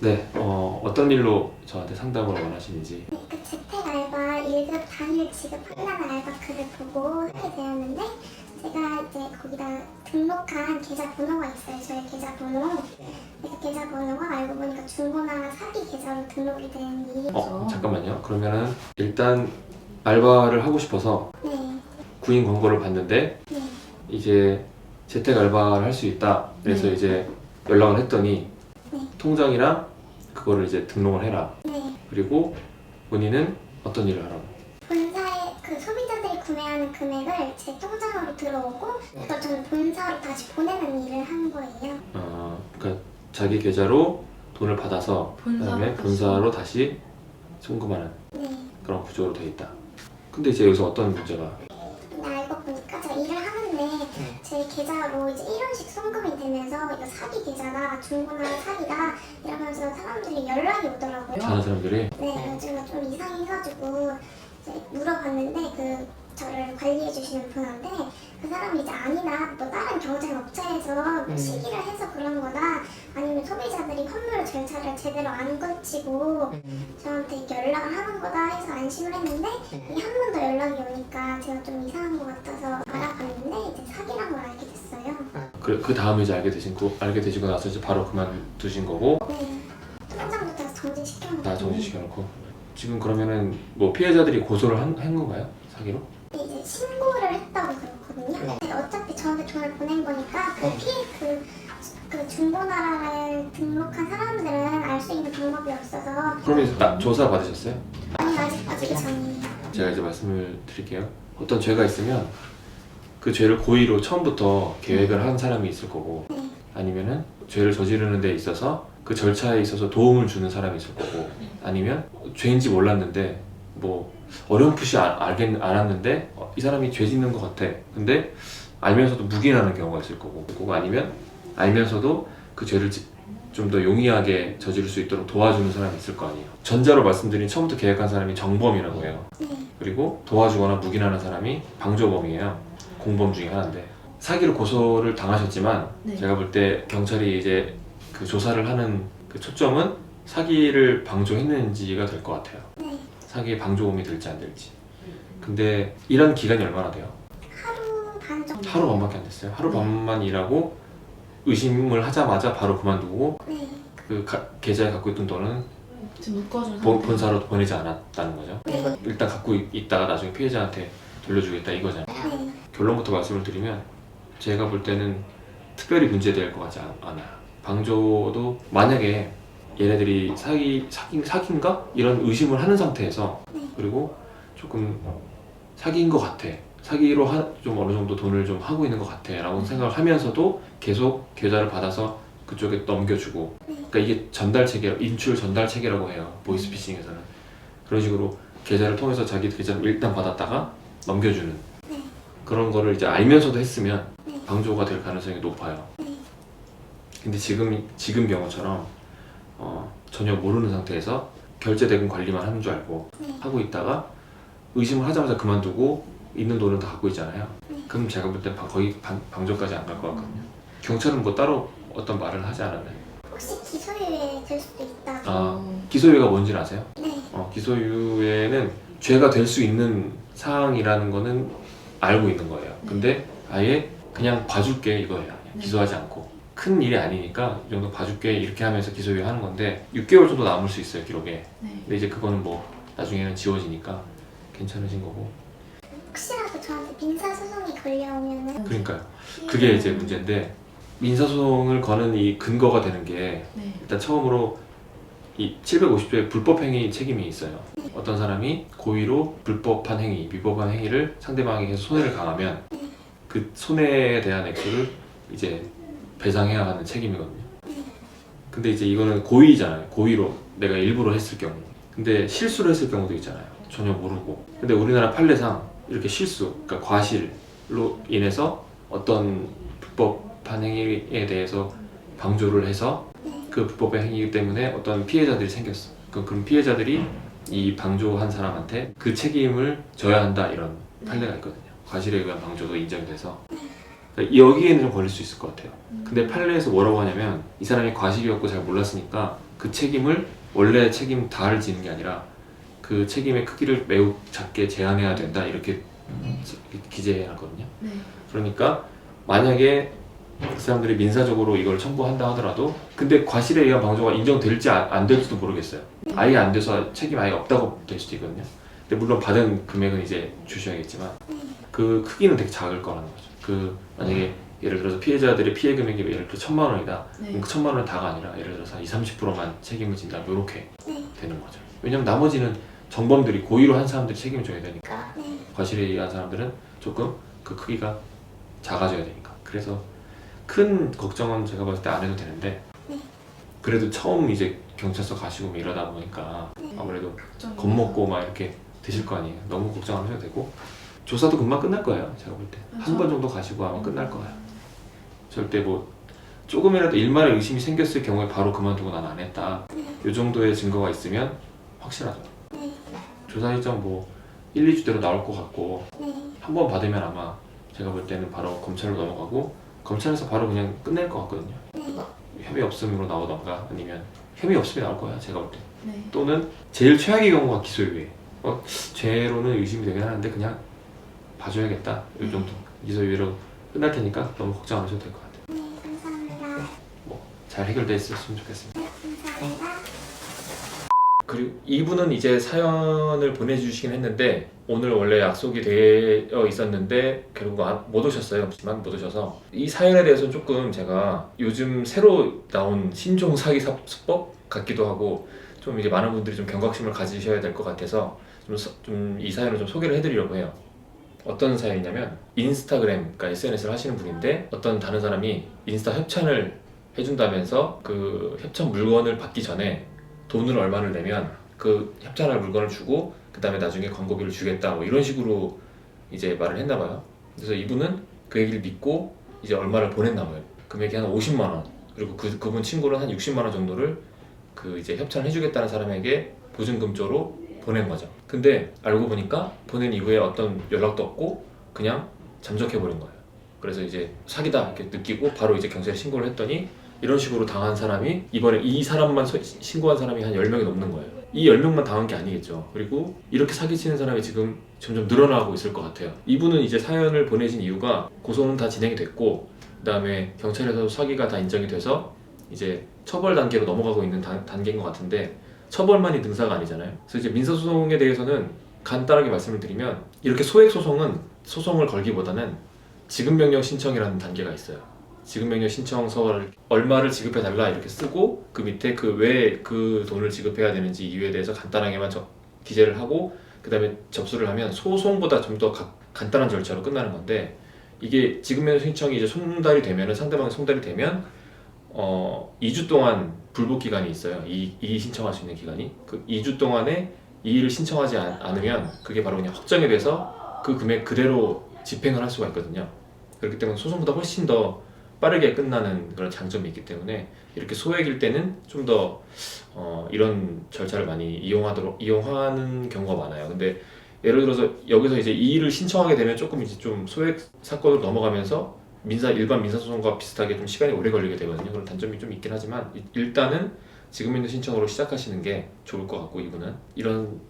네, 어떤 일로 저한테 상담을 원하시는지. 그 재택 알바 1급 단일 지급한다는 알바 글을 보고 하게 되었는데 제가 이제 거기다 등록한 계좌 번호가 있어요. 저의 계좌 번호. 그 계좌 번호가 알고 보니까 중고나 사기 계좌로 등록이 된 일이. 잠깐만요. 그러면은 일단 알바를 하고 싶어서 네. 구인 광고를 봤는데 네. 이제 재택 알바를 할 수 있다. 그래서 네. 이제 연락을 했더니 네. 통장이랑 그거를 이제 등록을 해라. 네. 그리고 본인은 어떤 일을 하라고? 본사에 그 소비자들이 구매하는 금액을 제 통장으로 들어오고 그걸 저는 본사로 다시 보내는 일을 한 거예요. 그러니까 자기 계좌로 돈을 받아서 그다음에 본사로 다시 송금하는 네. 그런 구조로 돼 있다. 근데 이제 여기서 어떤 문제가? 근데 알고 보니까 제가 일을 하는데 제 계좌로 이제 1원씩 송금이 되면서 이거 사기 계좌다, 중고나 사기다 이러면서 사람들이 연락이 오더라고요. 다른 사람들이 네, 제가 좀 이상해가지고 이제 물어봤는데 그 저를 관리해 주시는 분한테 그 사람이 이제 아니다, 뭐 다른 경쟁 업체에서 뭐 시기를 해서 그런 거다, 아니면 소비자들이 환불 절차를 제대로 안 거치고 저한테 연락을 하는 거다 해서 안심을 했는데 이 한 번 더 연락이 오니까 제가 좀 이상한 것 같아서 알아봤는데 이제 사기란 걸 알게 됐어요. 그 다음에 이제 알게 되시고 나서 이제 바로 그만두신 거고 네, 통장부터 정지시켜놓고. 다 정지시켜놓고 지금 그러면은 뭐 피해자들이 고소를 한 건가요? 사기로? 이제 신고를 했다고 그러거든요. 근데 어차피 저한테 돈을 보낸 거니까 그 중고나라를 등록한 사람들은 알 수 있는 방법이 없어서. 그러면 이제 조사 받으셨어요? 아니, 아직 받기 전이에요. 제가 이제 말씀을 드릴게요. 어떤 죄가 있으면 그 죄를 고의로 처음부터 계획을 한 사람이 있을 거고 아니면은 죄를 저지르는 데 있어서 그 절차에 있어서 도움을 주는 사람이 있을 거고 아니면 죄인지 몰랐는데 뭐 어렴풋이 알았는데 이 사람이 죄 짓는 것 같아. 근데 알면서도 묵인하는 경우가 있을 거고 아니면 알면서도 그 죄를 좀 더 용이하게 저지를 수 있도록 도와주는 사람이 있을 거 아니에요. 전자로 말씀드린 처음부터 계획한 사람이 정범이라고 해요. 그리고 도와주거나 묵인하는 사람이 방조범이에요. 공범 중에 하나인데 사기로 고소를 당하셨지만 제가 볼 때 경찰이 이제 그 조사를 하는 그 초점은 사기를 방조했는지가 될 것 같아요. 사기에 방조범이 될지 안 될지. 근데 일한 기간이 얼마나 돼요? 하루 반 정도. 하루 반밖에 안 됐어요. 하루 반만 일하고 의심을 하자마자 바로 그만두고 네. 그 계좌에 갖고 있던 돈은 지금 묶어준 본사로 보내지 않았다는 거죠. 네. 일단 갖고 있다가 나중에 피해자한테 돌려주겠다 이거잖아요. 네. 결론부터 말씀을 드리면 제가 볼 때는 특별히 문제될 것 같지 않아요. 방조도 만약에 얘네들이 사기인가? 이런 의심을 하는 상태에서 그리고 조금 사기인 것 같아. 사기로 좀 어느 정도 돈을 좀 하고 있는 것 같아 라고 생각을 하면서도 계속 계좌를 받아서 그쪽에 넘겨주고 그러니까 이게 인출 전달 체계라고 해요. 보이스피싱에서는. 그런 식으로 계좌를 통해서 자기 계좌를 일단 받았다가 넘겨주는 그런 거를 이제 알면서도 했으면 방조가 될 가능성이 높아요. 근데 지금 경우처럼 전혀 모르는 상태에서 결제 대금 관리만 하는 줄 알고 하고 있다가 의심을 하자마자 그만두고 있는 돈은 다 갖고 있잖아요. 그럼 제가 볼 때 거의 방조까지 안 갈 것 같거든요. 경찰은 뭐 따로 어떤 말을 하지 않았나요? 혹시 기소유예 될 수도 있다고. 기소유예가 뭔지는 아세요? 네. 기소유예는 죄가 될 수 있는 사항이라는 거는 알고 있는 거예요. 근데 아예 그냥 봐줄게 이거예요. 기소하지 않고. 큰 일이 아니니까 이 정도 봐줄게 이렇게 하면서 기소유예 하는 건데 6개월 정도 남을 수 있어요, 기록에. 근데 이제 그거는 뭐 나중에는 지워지니까 괜찮으신 거고. 혹시라도 저한테 민사소송이 걸려오면은. 그러니까요. 그게 이제 문제인데 민사소송을 거는 이 근거가 되는 게 일단 처음으로 이 750조의 불법행위 책임이 있어요. 어떤 사람이 고의로 불법한 행위, 위법한 행위를 상대방에게 손해를 강하면 그 손해에 대한 액수를 이제 배상해야 하는 책임이거든요. 근데 이제 이거는 고의잖아요. 고의로 내가 일부러 했을 경우. 근데 실수를 했을 경우도 있잖아요. 전혀 모르고. 근데 우리나라 판례상 이렇게 실수, 그러니까 과실로 인해서 어떤 불법한 행위에 대해서 방조를 해서 그 불법의 행위 때문에 어떤 피해자들이 생겼어. 그럼 피해자들이 이 방조한 사람한테 그 책임을 져야 한다 이런 판례가 있거든요. 과실에 의한 방조도 인정이 돼서 여기에는 좀 걸릴 수 있을 것 같아요. 근데 판례에서 뭐라고 하냐면 이 사람이 과실이었고 잘 몰랐으니까 그 책임을 원래 책임 다를 지는 게 아니라 그 책임의 크기를 매우 작게 제한해야 된다 이렇게 기재해놨거든요. 네. 그러니까 만약에 그 사람들이 민사적으로 이걸 청구한다 하더라도 근데 과실에 의한 방조가 인정될지 안 될지도 모르겠어요. 아예 안 돼서 책임 아예 없다고 될 수도 있거든요. 근데 물론 받은 금액은 이제 주셔야겠지만 그 크기는 되게 작을 거라는 거죠. 그 만약에 예를 들어서 피해자들의 피해 금액이 예를 들어 1,000만 원이다. 네. 그럼 그 1,000만 원은 다가 아니라 예를 들어서 한 20-30%만 책임을 진다. 이렇게 네. 되는 거죠. 왜냐면 나머지는 정범들이 고의로 한 사람들이 책임을 져야 되니까 네. 과실에 의한 사람들은 조금 그 크기가 작아져야 되니까. 그래서 큰 걱정은 제가 봤을 때 안 해도 되는데 네. 그래도 처음 이제 경찰서 가시고 뭐 이러다 보니까 아무래도 걱정이 겁먹고 막 이렇게 되실 거 아니에요. 너무 걱정 안 하셔도 되고 조사도 금방 끝날 거예요. 제가 볼 때 한 번 정도 가시고 아마 끝날 거예요. 절대 뭐 조금이라도 일말의 의심이 생겼을 경우에 바로 그만두고 난 안 했다. 이 정도의 증거가 있으면 확실하죠. 네. 조사 일정 뭐 1, 2주대로 나올 것 같고 네. 한 번 받으면 아마 제가 볼 때는 바로 검찰로 넘어가고 검찰에서 바로 그냥 끝낼 것 같거든요. 혐의 없음으로 나오던가 아니면 혐의 없음이 나올 거야 제가 볼 때. 네. 또는 제일 최악의 경우가 기소유예. 죄로는 의심이 되긴 하는데 그냥 봐줘야겠다. 이 정도 기소유예로 끝날 테니까 너무 걱정 안 하셔도 될 것 같아요. 네. 감사합니다. 잘 해결됐으면 좋겠습니다. 감사합니다. 그리고 이분은 이제 사연을 보내주시긴 했는데 오늘 원래 약속이 되어 있었는데 결국 못 오셨어요. 하지만 못 오셔서 이 사연에 대해서는 조금 제가 요즘 새로 나온 신종 사기 수법 같기도 하고 좀 이제 많은 분들이 좀 경각심을 가지셔야 될 것 같아서 좀 이 사연을 좀 소개를 해드리려고 해요. 어떤 사연이냐면 인스타그램, 그러니까 SNS를 하시는 분인데 어떤 다른 사람이 인스타 협찬을 해준다면서 그 협찬 물건을 받기 전에 돈을 얼마를 내면 그 협찬할 물건을 주고 그 다음에 나중에 광고비를 주겠다 뭐 이런 식으로 이제 말을 했나 봐요. 그래서 이분은 그 얘기를 믿고 이제 얼마를 보냈나 봐요. 금액이 한 50만 원 그리고 그분 친구는 한 60만 원 정도를 그 이제 협찬을 해주겠다는 사람에게 보증금조로 보낸 거죠. 근데 알고 보니까 보낸 이후에 어떤 연락도 없고 그냥 잠적해버린 거예요. 그래서 이제 사기다 이렇게 느끼고 바로 이제 경찰에 신고를 했더니 이런 식으로 당한 사람이 이번에 이 사람만 신고한 사람이 한 10명이 넘는 거예요. 이 10명만 당한 게 아니겠죠. 그리고 이렇게 사기치는 사람이 지금 점점 늘어나고 있을 것 같아요. 이분은 이제 사연을 보내신 이유가 고소는 다 진행이 됐고 그 다음에 경찰에서도 사기가 다 인정이 돼서 이제 처벌 단계로 넘어가고 있는 단계인 것 같은데 처벌만이 능사가 아니잖아요. 그래서 이제 민사소송에 대해서는 간단하게 말씀을 드리면 이렇게 소액소송은 소송을 걸기보다는 지급명령 신청이라는 단계가 있어요. 지급명령 신청서를 얼마를 지급해달라 이렇게 쓰고 그 밑에 그 왜 그 돈을 지급해야 되는지 이유에 대해서 간단하게만 기재를 하고 그 다음에 접수를 하면 소송보다 좀 더 간단한 절차로 끝나는 건데 이게 지급명령 신청이 이제 송달이 되면 상대방이 송달이 되면 2주 동안 불복 기간이 있어요. 이의 신청할 수 있는 기간이 그 2주 동안에 이의를 신청하지 않으면 그게 바로 그냥 확정이 돼서 그 금액 그대로 집행을 할 수가 있거든요. 그렇기 때문에 소송보다 훨씬 더 빠르게 끝나는 그런 장점이 있기 때문에 이렇게 소액일 때는 좀 더 이런 절차를 많이 이용하는 경우가 많아요. 근데 예를 들어서 여기서 이제 이의를 신청하게 되면 조금 이제 좀 소액 사건으로 넘어가면서 일반 민사소송과 비슷하게 좀 시간이 오래 걸리게 되거든요. 그런 단점이 좀 있긴 하지만 일단은 지급명령 신청으로 시작하시는 게 좋을 것 같고 이분은 이런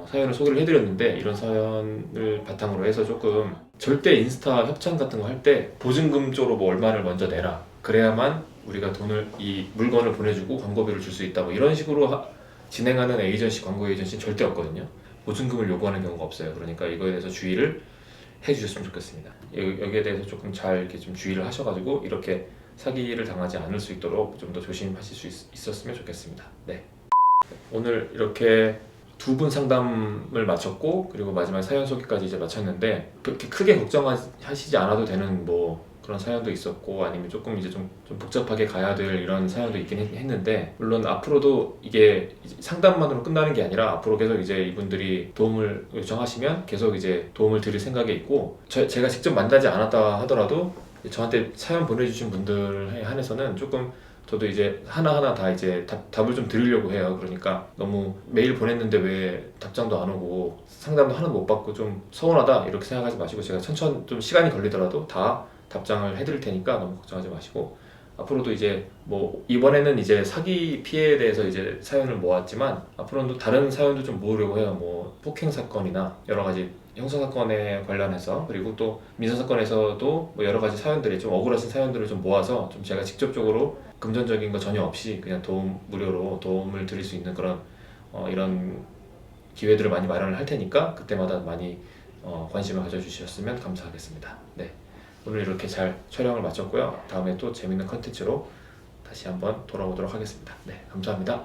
사연을 소개를 해드렸는데 이런 사연을 바탕으로 해서 조금 절대 인스타 협찬 같은 거 할 때 보증금 쪽으로 뭐 얼마를 먼저 내라 그래야만 우리가 이 물건을 보내주고 광고비를 줄 수 있다 뭐 이런 식으로 진행하는 광고 에이전시는 절대 없거든요. 보증금을 요구하는 경우가 없어요. 그러니까 이거에 대해서 주의를 해주셨으면 좋겠습니다. 여기에 대해서 조금 잘 이렇게 좀 주의를 하셔가지고 이렇게 사기를 당하지 않을 수 있도록 좀 더 조심하실 수 있었으면 좋겠습니다. 네. 오늘 이렇게 두 분 상담을 마쳤고 그리고 마지막 사연 소개까지 이제 마쳤는데 그렇게 크게 걱정하시지 않아도 되는 뭐 그런 사연도 있었고 아니면 조금 이제 좀 복잡하게 가야 될 이런 사연도 있긴 했는데 물론 앞으로도 이게 상담만으로 끝나는 게 아니라 앞으로 계속 이제 이분들이 도움을 요청하시면 계속 이제 도움을 드릴 생각이 있고 제가 직접 만나지 않았다 하더라도 저한테 사연 보내주신 분들에 한해서는 조금 저도 이제 하나하나 다 이제 답을 좀 드리려고 해요. 그러니까 너무 메일 보냈는데 왜 답장도 안 오고 상담도 하나도 못 받고 좀 서운하다 이렇게 생각하지 마시고 제가 천천히 좀 시간이 걸리더라도 다 답장을 해드릴 테니까 너무 걱정하지 마시고 앞으로도 이제 뭐 이번에는 이제 사기 피해에 대해서 이제 사연을 모았지만 앞으로는 또 다른 사연도 좀 모으려고 해요. 뭐 폭행 사건이나 여러 가지 형사 사건에 관련해서, 그리고 또 민사 사건에서도 뭐 여러 가지 사연들이 좀 억울하신 사연들을 좀 모아서 좀 제가 직접적으로 금전적인 거 전혀 없이 그냥 무료로 도움을 드릴 수 있는 그런 이런 기회들을 많이 마련을 할 테니까 그때마다 많이 관심을 가져주셨으면 감사하겠습니다. 네, 오늘 이렇게 잘 촬영을 마쳤고요. 다음에 또 재밌는 컨텐츠로 다시 한번 돌아오도록 하겠습니다. 네, 감사합니다.